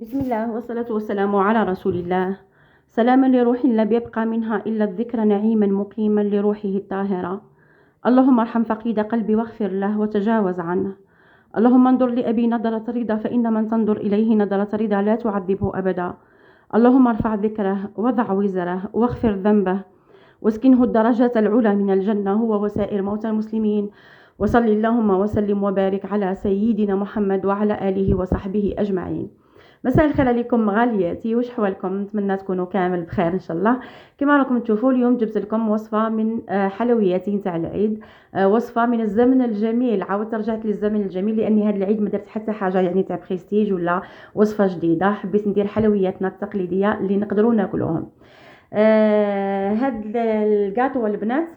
بسم الله والصلاة والسلام على رسول الله. سلاما لروح لم يبقى منها إلا الذكر، نعيما مقيما لروحه الطاهرة. اللهم ارحم فقيد قلبي واغفر له وتجاوز عنه. اللهم انظر لأبي نظرة رضا، فإن من تنظر إليه نظرة رضا لا تعذبه أبدا. اللهم ارفع ذكره وضع وزره واغفر ذنبه واسكنه الدرجات العلى من الجنة، هو وسائر موتى المسلمين. وصل اللهم وسلم وبارك على سيدنا محمد وعلى آله وصحبه أجمعين. مساء الخير عليكم غالياتي، واش حوالكم؟ نتمنى تكونوا كامل بخير ان شاء الله. كما راكم تشوفوا اليوم جبت لكم وصفه من حلوياتي نتاع العيد، وصفه من الزمن الجميل. عاودت رجعت للزمن الجميل لاني هذا العيد ما درت حتى حاجه يعني تاع بريستيج ولا وصفه جديده. حبيت ندير حلوياتنا التقليديه اللي نقدروا ناكلوهم. هاد الكاطو البنات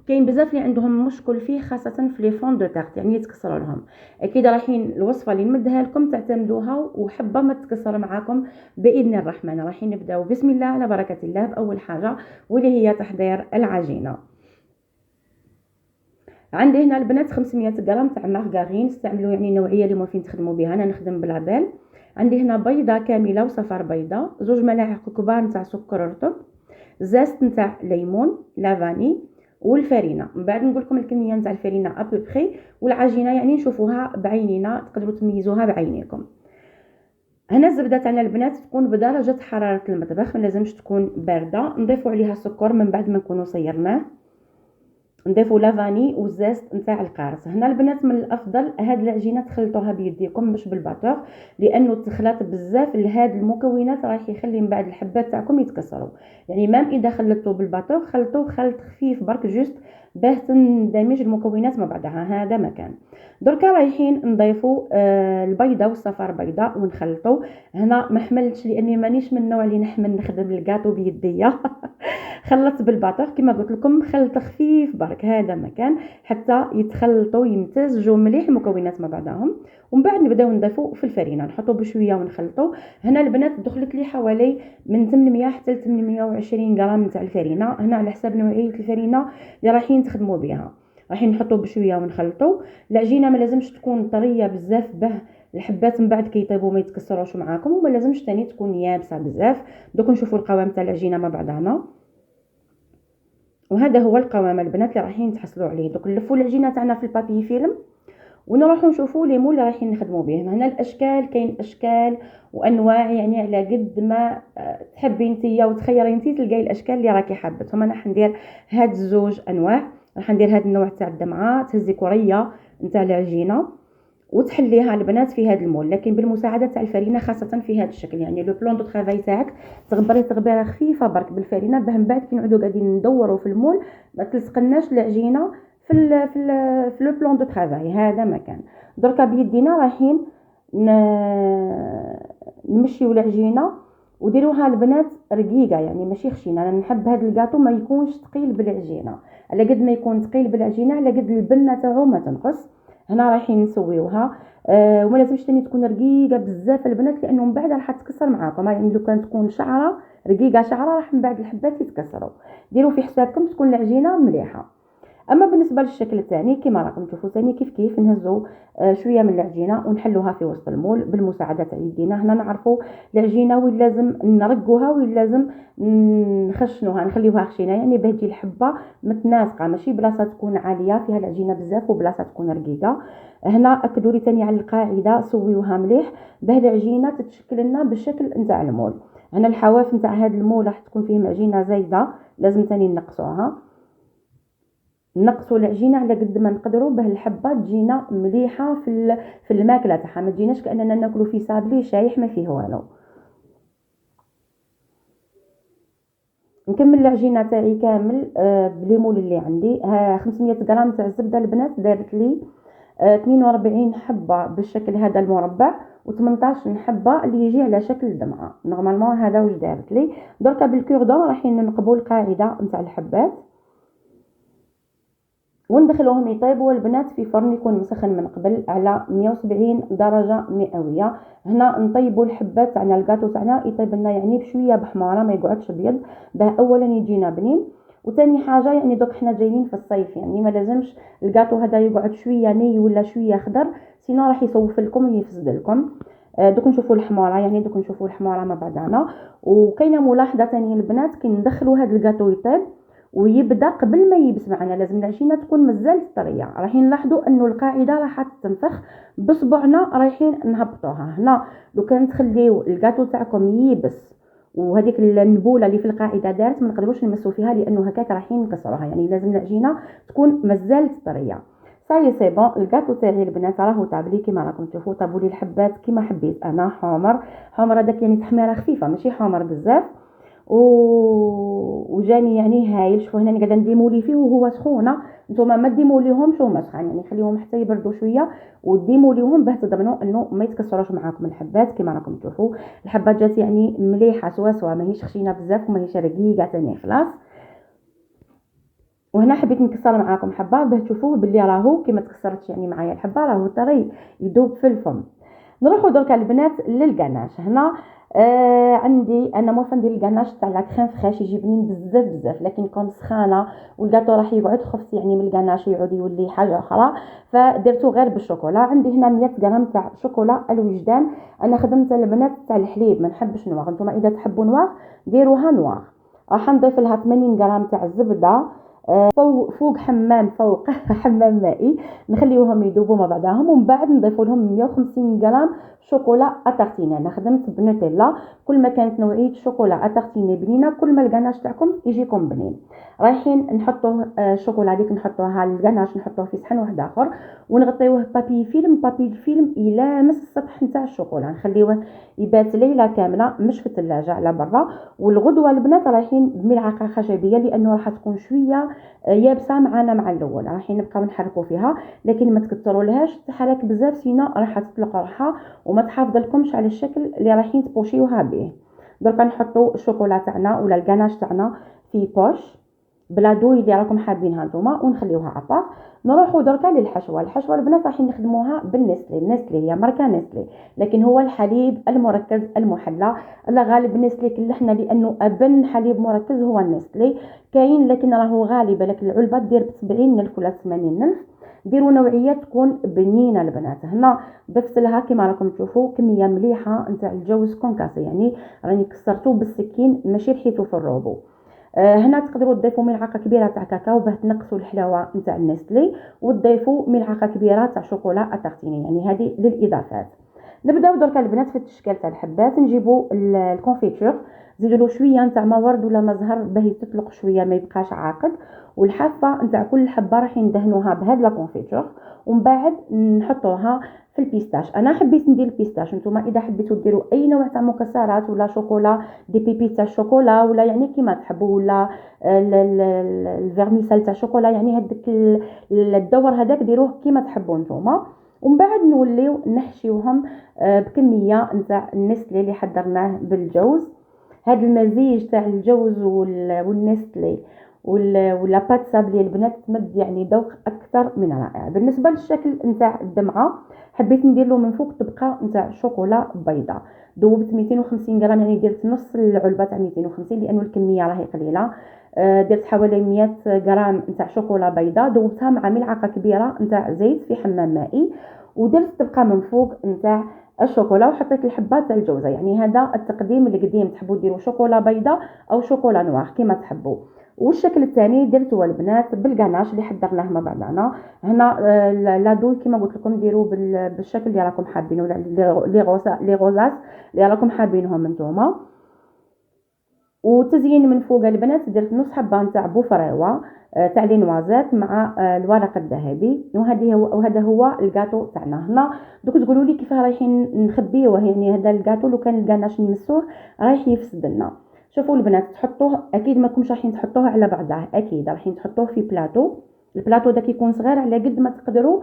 كاين بزاف اللي عندهم مشكل فيه، خاصه في لي فون دو تارت، يعني يتكسروا لهم. اكيد رايحين الوصفه اللي نمدها لكم تعتمدوها وحبه ما تكسر معاكم باذن الرحمن. رايحين نبداو بسم الله على بركه الله باول حاجه، واللي هي تحضير العجينه. عندي هنا البنات 500 غرام تاع مارغرين، استعملوا يعني النوعيه اللي موالفين تخدموا بها. انا نخدم بالعبال. عندي هنا بيضه كامله وصفار بيضه، 2 ملاعق كبار نتاع سكر رطب، زاست نتاع ليمون، لافاني، والفرينه. من بعد نقول لكم الكميه نتاع الفرينه ابوبري، والعجينه يعني نشوفوها بعينينا، تقدروا تميزوها بعينيكم. هنا الزبده تاعنا البنات تكون بدرجه حراره المطبخ، ما لازمش تكون بارده. نضيفوا عليها السكر من بعد ما نكونوا صيرناه. نضيفوا لافاني والزاست نتاع القارص. هنا البنات من الافضل هاد العجينه تخلطوها بيديكم مش بالباتور، لانه تخلط بزاف لهاد المكونات راح يخلي من بعد الحبات تاعكم يتكسروا. يعني مام اذا خلطتوا بالباتور خلطوا خلط خفيف برك جوست باه تندمج المكونات مع بعضها. هذا مكان. دركا رايحين نضيفوا البيضه والصفار بيضاء ونخلطوا. هنا ما حملتش لاني مانيش من النوع اللي نحمل نخدم الكاطو بيديا خلطت بالباتور كما قلت لكم، خلط خفيف برك. هذا مكان حتى يتخلطوا يمتزجوا مليح المكونات مع بعضهم. ومن بعد نبداو نضيفوا في الفرينه، نحطوا بشويه ونخلطوا. هنا البنات دخلت لي حوالي من 800 حتى ل 820 غرام نتاع الفرينه، هنا على حساب نوعيه الفرينه اللي رايحين تخدموا بها. رايحين نحطوا بشويه ونخلطوا. العجينه ما لازمش تكون طريه بزاف باه الحبات من بعد كيطيبوا ما يتكسروش معاكم، وما لازمش ثاني تكون يابسه بزاف. دوك نشوفوا القوام تاع العجينه مع بعضنا. وهذا هو القوام البنات اللي رايحين تحصلوا عليه. دوك نلفوا العجينه تاعنا في البابي فيلم ونروحوا نشوفوا لي مول اللي رايحين نخدموا به. هنا الاشكال، كاين اشكال وانواع، يعني على قد ما تحبي نتيا وتخيري انتي تلقاي الاشكال اللي راكي حابتهم. انا راح ندير هاد الزوج انواع، راح ندير هاد النوع تاع الدمعه، تهزي كوريه نتاع العجينه وتحليها البنات في هذا المول، لكن بالمساعده تاع الفرينه، خاصه في هذا الشكل. يعني لو بلون دو طرافاي تاعك تغبري تغبيره خفيفه برك بالفرينه، باه من بعد كي نعودوا قاعدين ندوروا في المول ما تلصقناش العجينه في لو بلون دو طرافاي. هذا مكان. دركا بيدينا رايحين نمشيو العجينه وديروها البنات رقيقه، يعني ماشي خشينه. انا نحب هذا الكاطو ما يكونش ثقيل بالعجينه، على قد ما يكون ثقيل بالعجينه على قد البنه تاعو ما تنقص. هنا رايحين نسويوها. وما لازمش ثاني تكون رقيقه بزاف البنات، لانه من بعد راح تكسر معاكم. يعني لو كان تكون شعره رقيقه شعره راح من بعد الحبات يتكسروا. ديروا في حسابكم تكون العجينه مليحه. اما بالنسبه للشكل الثاني كما راكم تشوفوا ثاني كيف نهزوا شويه من العجينه ونحلوها في وسط المول بالمساعده تاع يدينا. هنا نعرفوا العجينه وين لازم نرقوها وين لازم نخشنوها، نخليوها خشينه، يعني باه تجي الحبه متناسقه، ماشي بلاصه تكون عاليه فيها العجينه بزاف وبلاصه تكون رقيقه. هنا اكدوا لي ثاني على القاعده، سويوها مليح باه العجينه تتشكل لنا بالشكل نتاع المول. هنا الحواف نتاع هذا المول راح تكون فيهم عجينه زايده، لازم ثاني نقصوها. نقصوا العجينه على قد ما نقدروا باه الحبه تجينا مليحه في الماكله تاعها، ما تجيناش كاننا ناكلوا في سابلي شايح ما فيه والو. نكمل العجينه تاعي كامل بليمول اللي عندي. 500 غرام تاع الزبده البنات دارت لي 42 حبه بالشكل هذا المربع، و18 حبه اللي يجي على شكل دمعه. نورمالمون هذا واش دارت لي. دركا بالكوردون رايحين ننقبوا القاعده نتاع الحبات وندخلوهم يطيبوا البنات في فرن يكون مسخن من قبل على 170 درجه مئويه. هنا نطيبوا الحبات تاعنا الكاطو تاعنا يطيب لنا يعني بشويه بحماره، ما يقعدش ابيض، باه اولا يجينا بنين، وثاني حاجه يعني دوك حنا جايين في الصيف، يعني ما لازمش الكاطو هذا يقعد شويه ني ولا شويه خضر، سينو راح يصوف لكم ويفسد لكم. دوك نشوفوا الحموره، يعني دوك نشوفوا الحموره مع بعضنا. وكاينه ملاحظه ثانيه البنات، كي ندخلوا هذا الكاطو يطيب ويبدا قبل ما يبس معنا لازم العجينه تكون مازال طريه. رايحين نلاحظوا انه القاعده راح تنفخ بصبعنا، رايحين نهبطوها هنا. لو كان تخليو الكاطو تاعكم يبس وهذيك النبوله اللي في القاعده دارت، ما نقدروش نمسوا فيها لانه هكاك رايحين نكسروها. يعني لازم العجينه تكون مازال طريه. صاي سي بون. الكاطو تاعي البنات راهو طاب لي كيما راكم تشوفوا. طابوا لي الحبات كيما حبيت انا، حمر حمر هذاك يعني تحميره خفيفه ماشي حمر بزاف. وجاني يعني هايل. شوفوا هنا قاعده نديمولي فيه وهو سخونه. نتوما ما ديموليهمش وهما سخان، يعني خليهم حتى يبردوا شويه وديموليهم باه تضمنوا انه ما يتكسروش معاكم الحبات. كما راكم تشوفوا الحبات جات يعني مليحه سوا ماهيش خشينه بزاف وماهيش رقيقه ثاني خلاص. وهنا حبيت نكسر معاكم حبه باه تشوفوه باللي راهو كيما تكسرتش يعني معايا الحبه راهو طري يذوب في الفم. نروحوا درك البنات للكناش. هنا عندي انا موالفه ندير الكناش تاع لا كريم فريش يجي بنين بزاف، لكن كون سخانه والكاطو راح يقعد خفت يعني من الكناش يعود يولي حاجه اخرى، فدرتو غير بالشوكولا. عندي هنا 100 غرام تاع شوكولا الوجدان. انا خدمت البنات تاع الحليب ما نحبش نوار، نتوما اذا تحبوا نوار ديروها نوار. راح نضيف لها 80 غرام تاع الزبده فوق حمام فوق حمام مائي، نخليوهم يذوبوا مع بعضهم. ومن بعد نضيف لهم 150 غرام شوكولا اتارتيني. انا خدمت بنوتيلا. كل ما كانت نوعيه الشوكولا اتارتيني بنينه كل ما الكناش تاعكم يجيكم بنين. رايحين نحطوه الشوكولا هذيك نحطوها الكناش نحطوه في صحن واحد اخر ونغطيوه بابي فيلم يلامس السطح نتاع الشوكولا. نخليوه يبات ليله كامله مش في الثلاجه على برا. والغدوه البنات رايحين بملعقه خشبيه لانه راح تكون شويه يابسه معنا مع الاول. رايحين نبقاو نحركوا فيها لكن ما تكثروا لهاش تحرك بزاف سينا راح تطلق روحها وما تحافظ لكمش على الشكل اللي رايحين تبوشيوها به. دركا نحطوا الشوكولا تاعنا ولا الكناش تاعنا في بوش بلا دوي اللي راكم حابينها نتوما ونخليوها ابار. نروحوا دركا للحشوه. الحشوه البنات راح نخدموها بالنسلي. النسلي هي ماركه نسلي لكن هو الحليب المركز المحلى. الله غالب النسلي كل حنا لانه ابن حليب مركز هو النسلي كاين، لكن راهو غالبا لكن العلبه دير ب 70,000 ولا 80,000. ديروا نوعيه تكون بنينه البنات. هنا ضفت لها كما راكم تشوفوا كميه مليحه نتاع الجوز كونكاسي، يعني راني كسرته بالسكين ماشي رحيتو في الروبو. هنا تقدروا تضيفوا ملعقه كبيره تاع كاكاو باه تنقصوا الحلاوه نتاع النسلي وتضيفوا ملعقه كبيره تاع شوكولا اتارتيني، يعني هذه للاضافات. نبداو درك البنات في التشكيل تاع الحبات. نجيبوا الكونفيتور نزيدوا له شويه نتاع ما ورد ولا ما زهر باه تطلق شويه ما يبقاش عاقد. والحافه نتاع كل حبه راح ندهنوها بهذا لا كونفيتور ومن بعد نحطوها في البيستاش. انا حبيت ندير البيستاش، نتوما اذا حبيتوا ديروا اي نوع تاع مكسرات ولا شوكولا دي بيبي تاع الشوكولا ولا يعني كيما تحبوا ولا الفيرميسال تاع الشوكولا، يعني هذاك الدور هذاك ديروه كيما تحبوا نتوما. ومن بعد نوليو نحشيوهم بكميه نتاع النسلي اللي حضرناه بالجوز. هذا المزيج تاع الجوز والنسلي ولا بات سابلي البنات تمد يعني ذوق اكثر من رائع. بالنسبه للشكل نتاع الدمعه حبيت ندير له من فوق طبقه نتاع شوكولا بيضاء. ذوبت 250 غرام يعني درت نص العلبه تاع 250 لانه الكميه راهي قليله. درت حوالي 100 غرام نتاع شوكولا بيضاء ذوبتها مع ملعقه كبيره نتاع زيت في حمام مائي ودرت طبقه من فوق نتاع الشوكولا وحطيت الحبات تاع الجوزه. يعني هذا التقديم اللي قديم تحبوا ديروا شوكولا بيضاء او شوكولا نوار كيما تحبوا. والشكل الثاني درتو البنات بالغناش اللي حضرناه مع بعضنا. هنا لا دوي كما قلت لكم ديروا بالشكل اللي راكم حابينه لي غوزاس اللي راكم حابينهم نتوما. وتزيين من فوق البنات درت نص حبه نتاع بوفريوه تاع لي نوازات مع الورق الذهبي. وهذا هو الكاطو تاعنا. هنا دوك تقولوا لي كيف رايحين نخبيوه، يعني هذا الكاطو لو كان الكناش نمسوه رايح يفسد لنا. شوفوا البنات تحطوه اكيد ما كنتش رايحين تحطوه على بعضه، اكيد رايحين تحطوه في بلاطو. البلاطو داك يكون صغير على قد ما تقدروا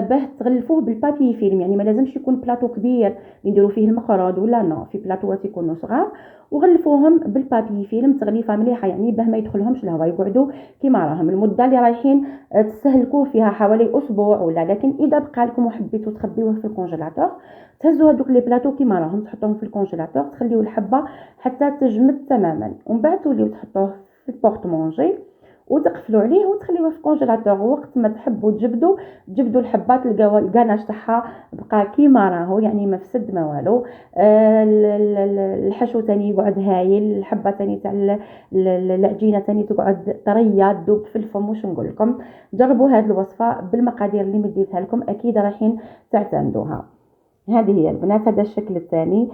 باه تغلفوه بالبابي فيلم، يعني ما لازمش يكون بلاطو كبير نديروا فيه المخرط ولا نو، في بلاطوات يكونوا صغار وغلفوهم بالبابي فيلم تغليفه مليحه يعني باه ما يدخلهمش الهواء يقعدوا كيما راهم. المده اللي رايحين تستهلكوه فيها حوالي اسبوع ولا، لكن اذا بقى لكم وحبيتوا تخبيوه في الكونجيلاتور تهزوا هذوك لي بلاطو كيما راهم تحطوهم في الكونجيلاتور تخليو الحبه حتى تجمد تماما ومن بعد توليو تحطوه في البورت مونجي وتقفلوا عليه وتخليوه في كونجيلاتور. وقت ما تحبوا تجبدوا الحبات الكاناج تاعها بقى كيما راهو، يعني ما فسد ما والو. الحشو تاني يقعد هايل، الحبه تاني تاع العجينه تاني تقعد طريه تذوب في الفم. واش نقول لكم، جربوا هذه الوصفه بالمقادير اللي مديتها لكم، اكيد رايحين تعتمدوها. هذه هي البنات، هذا الشكل الثاني.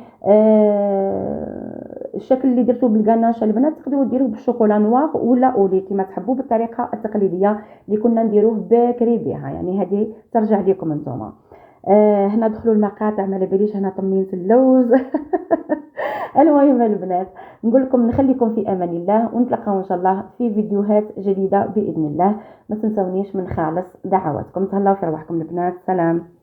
الشكل اللي درتوه بالغناشه البنات تقدروا ديروه بالشوكولا نوار ولا اولي كما تحبوا، بالطريقه التقليديه اللي كنا نديروه بكري بها، يعني هذه ترجع لكم نتوما. هنا دخلوا المقاطع، ما باليش هنا طمينه اللوز. المهم البنات، نقول لكم نخليكم في امان الله، ونتلاقاو ان شاء الله في فيديوهات جديده باذن الله. ما تنسونيش من خالص دعواتكم. تهلاو في رواحكم البنات، سلام.